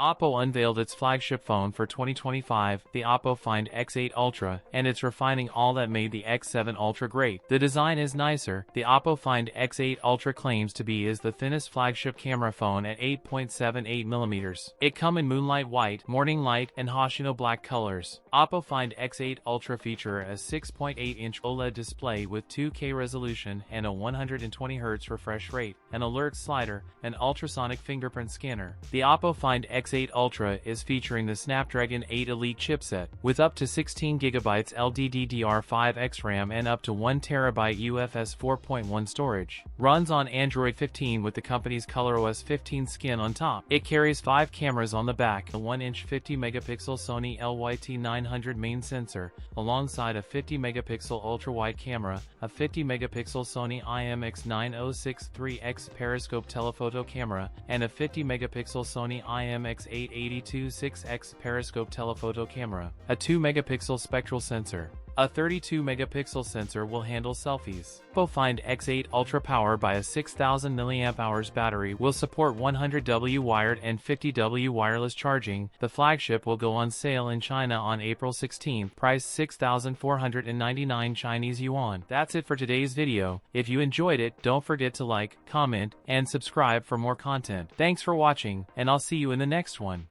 OPPO unveiled its flagship phone for 2025, the OPPO Find X8 Ultra, and it's refining all that made the X7 Ultra great. The design is nicer. The OPPO Find X8 Ultra claims to be the thinnest flagship camera phone at 8.78mm. It comes in moonlight white, morning light, and Hoshino black colors. OPPO Find X8 Ultra feature a 6.8-inch OLED display with 2K resolution and a 120Hz refresh rate, an alert slider, an ultrasonic fingerprint scanner. The OPPO Find X8 Ultra is featuring the Snapdragon 8 Elite chipset, with up to 16GB LDDDR5X RAM and up to 1TB UFS 4.1 storage. Runs on Android 15 with the company's ColorOS 15 skin on top. It carries 5 cameras on the back, a 1-inch 50-megapixel Sony LYT900 main sensor, alongside a 50-megapixel ultra-wide camera, a 50-megapixel Sony IMX9063X periscope telephoto camera, and a 50-megapixel Sony IMX8826X periscope telephoto camera, a 2-megapixel spectral sensor. A 32-megapixel sensor will handle selfies. OPPO Find X8 Ultra, powered by a 6000 mAh battery, will support 100W wired and 50W wireless charging. The flagship will go on sale in China on April 16, priced 6,499 Chinese yuan. That's it for today's video. If you enjoyed it, don't forget to like, comment, and subscribe for more content. Thanks for watching, and I'll see you in the next one.